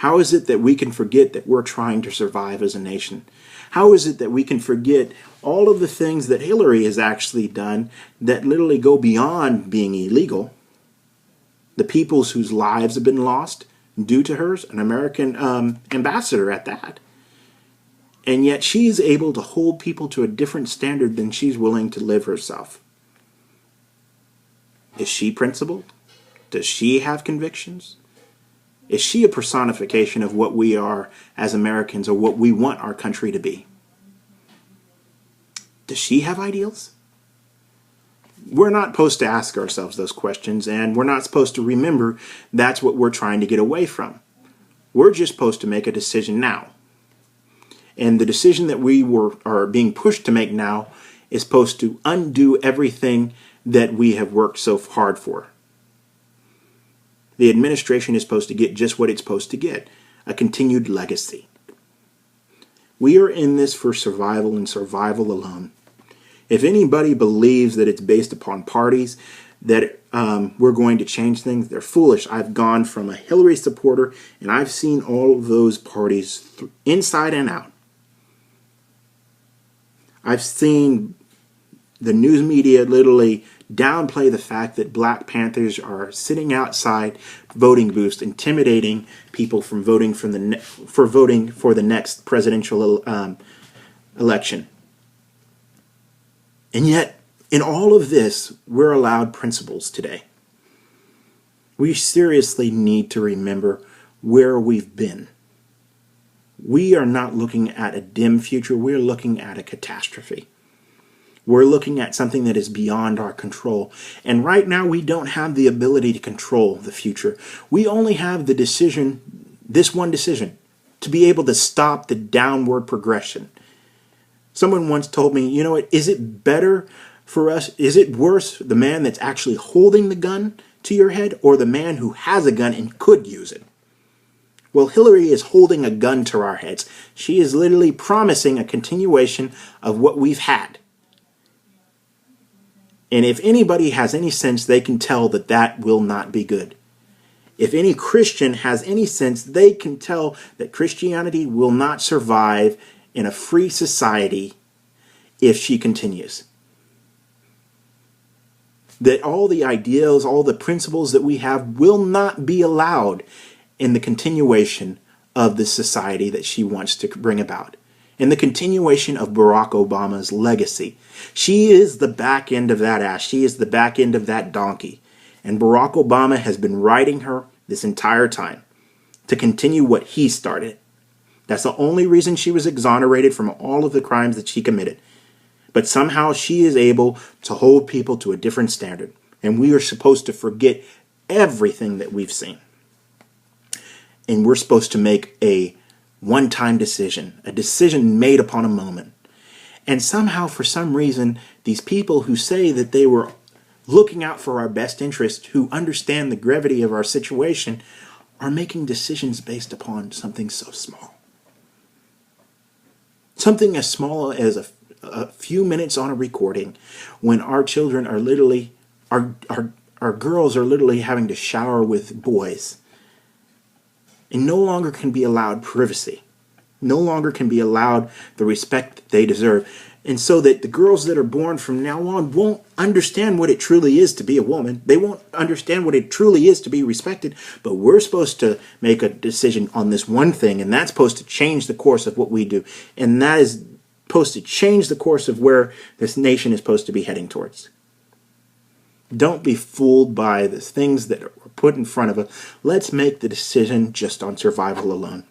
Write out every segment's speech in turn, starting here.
How is it that we can forget that we're trying to survive as a nation? How is it that we can forget all of the things that Hillary has actually done that literally go beyond being illegal? The peoples whose lives have been lost due to her, an American ambassador at that. And yet she's able to hold people to a different standard than she's willing to live herself. Is she principled? Does she have convictions? Is she a personification of what we are as Americans, or what we want our country to be? Does she have ideals? We're not supposed to ask ourselves those questions, and we're not supposed to remember that's what we're trying to get away from. We're just supposed to make a decision now. And the decision that we are being pushed to make now is supposed to undo everything that we have worked so hard for. The administration is supposed to get just what it's supposed to get, a continued legacy. We are in this for survival and survival alone. If anybody believes that it's based upon parties, that we're going to change things, they're foolish. I've gone from a Hillary supporter, and I've seen all of those parties inside and out. I've seen the news media literally downplay the fact that Black Panthers are sitting outside voting booths, intimidating people from voting for the next presidential election. And yet, in all of this, we're allowed principles today. We seriously need to remember where we've been. We are not looking at a dim future. We're looking at a catastrophe. We're looking at something that is beyond our control. And right now, we don't have the ability to control the future. We only have the decision, this one decision, to be able to stop the downward progression. Someone once told me, you know what, is it better for us, is it worse, the man that's actually holding the gun to your head, or the man who has a gun and could use it? Well, Hillary is holding a gun to our heads. She is literally promising a continuation of what we've had. And if anybody has any sense, they can tell that that will not be good. If any Christian has any sense, they can tell that Christianity will not survive in a free society if she continues. That all the ideals, all the principles that we have will not be allowed in the continuation of the society that she wants to bring about, in the continuation of Barack Obama's legacy. She is the back end of that ass. She is the back end of that donkey. And Barack Obama has been riding her this entire time to continue what he started. That's the only reason she was exonerated from all of the crimes that she committed. But somehow she is able to hold people to a different standard. And we are supposed to forget everything that we've seen. And we're supposed to make a one-time decision, a decision made upon a moment. And somehow, for some reason, these people who say that they were looking out for our best interest, who understand the gravity of our situation, are making decisions based upon something so small. Something as small as a few minutes on a recording, when our children are literally, our girls are literally having to shower with boys. And no longer can be allowed privacy. No longer can be allowed the respect that they deserve. And so that the girls that are born from now on won't understand what it truly is to be a woman. They won't understand what it truly is to be respected. But we're supposed to make a decision on this one thing, and that's supposed to change the course of what we do. And that is supposed to change the course of where this nation is supposed to be heading towards. Don't be fooled by the things that are put in front of us. Let's make the decision just on survival alone.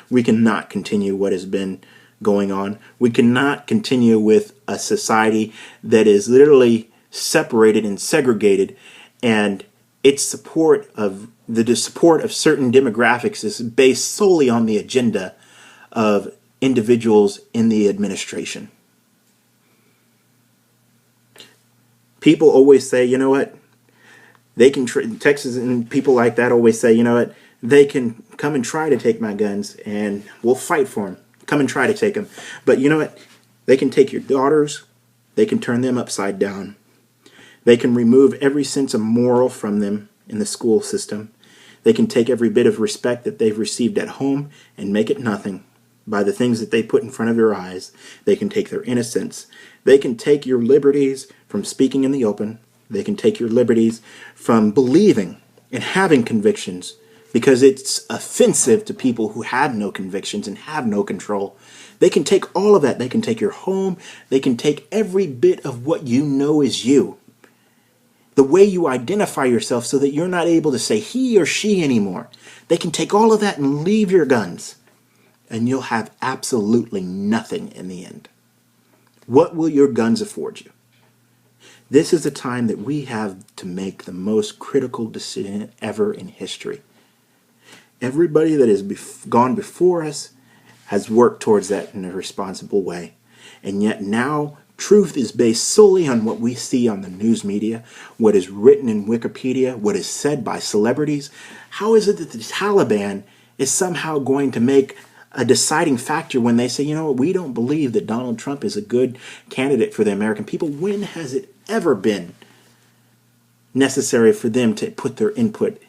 We cannot continue what has been going on. We cannot continue with a society that is literally separated and segregated, and its support of certain demographics is based solely on the agenda of individuals in the administration. People always say, you know what, they can, Texas and people like that always say, you know what, they can come and try to take my guns and we'll fight for them. Come and try to take them. But you know what, they can take your daughters, they can turn them upside down. They can remove every sense of moral from them in the school system. They can take every bit of respect that they've received at home and make it nothing by the things that they put in front of your eyes. They can take their innocence. They can take your liberties from speaking in the open. They can take your liberties from believing and having convictions, because it's offensive to people who have no convictions and have no control. They can take all of that. They can take your home. They can take every bit of what you know is you. The way you identify yourself, so that you're not able to say he or she anymore. They can take all of that and leave your guns. And you'll have absolutely nothing in the end. What will your guns afford you? This is the time that we have to make the most critical decision ever in history. Everybody that has gone before us has worked towards that in a responsible way. And yet now, truth is based solely on what we see on the news media, what is written in Wikipedia, what is said by celebrities. How is it that the Taliban is somehow going to make a deciding factor when they say, you know what, we don't believe that Donald Trump is a good candidate for the American people? When has it ever been necessary for them to put their input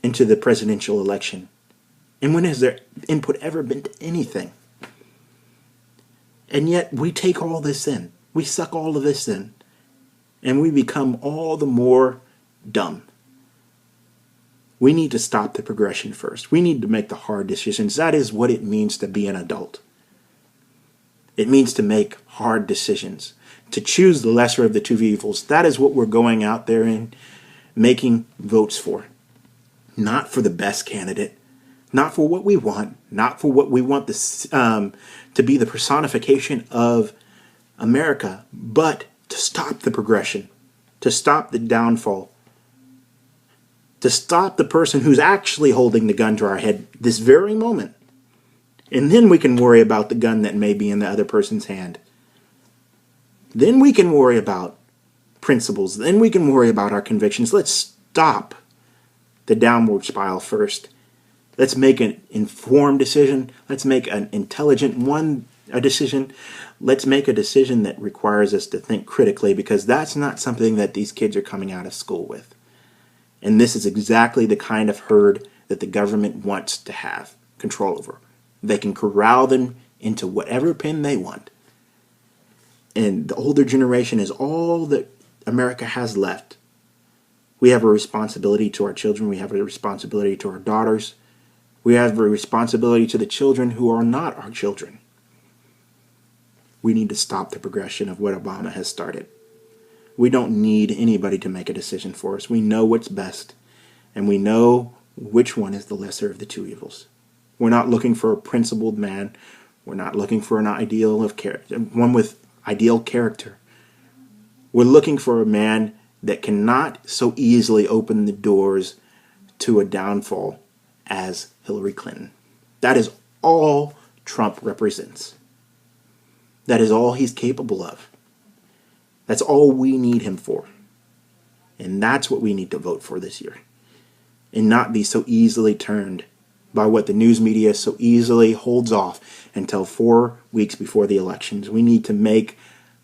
into the presidential election? And when has their input ever been to anything? And yet we take all this in. We suck all of this in. And we become all the more dumb. We need to stop the progression first. We need to make the hard decisions. That is what it means to be an adult. It means to make hard decisions, to choose the lesser of the two evils. That is what we're going out there and making votes for. Not for the best candidate, not for what we want, not for what we want this, to be the personification of America, but to stop the progression, to stop the downfall, to stop the person who's actually holding the gun to our head this very moment. And then we can worry about the gun that may be in the other person's hand. Then we can worry about principles. Then we can worry about our convictions. Let's stop the downward spiral first. Let's make an informed decision. Let's make an intelligent decision. Let's make a decision that requires us to think critically, because that's not something that these kids are coming out of school with. And this is exactly the kind of herd that the government wants to have control over. They can corral them into whatever pen they want. And the older generation is all that America has left. We have a responsibility to our children. We have a responsibility to our daughters. We have a responsibility to the children who are not our children. We need to stop the progression of what Obama has started. We don't need anybody to make a decision for us. We know what's best, and we know which one is the lesser of the two evils. We're not looking for a principled man. We're not looking for an ideal of character, one with ideal character. We're looking for a man that cannot so easily open the doors to a downfall as Hillary Clinton. That is all Trump represents. That is all he's capable of. That's all we need him for. And that's what we need to vote for this year. And not be so easily turned by what the news media so easily holds off until 4 weeks before the elections. We need to make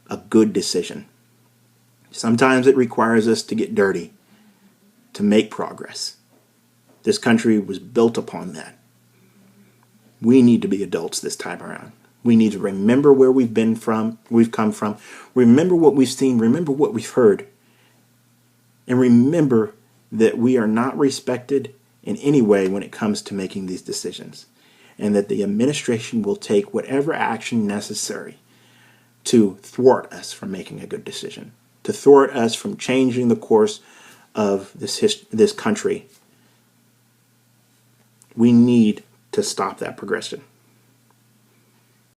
a good decision. Sometimes it requires us to get dirty, to make progress. This country was built upon that. We need to be adults this time around. We need to remember where we've come from, remember what we've seen, remember what we've heard, and remember that we are not respected in any way when it comes to making these decisions, and that the administration will take whatever action necessary to thwart us from making a good decision, to thwart us from changing the course of this country. We need to stop that progression.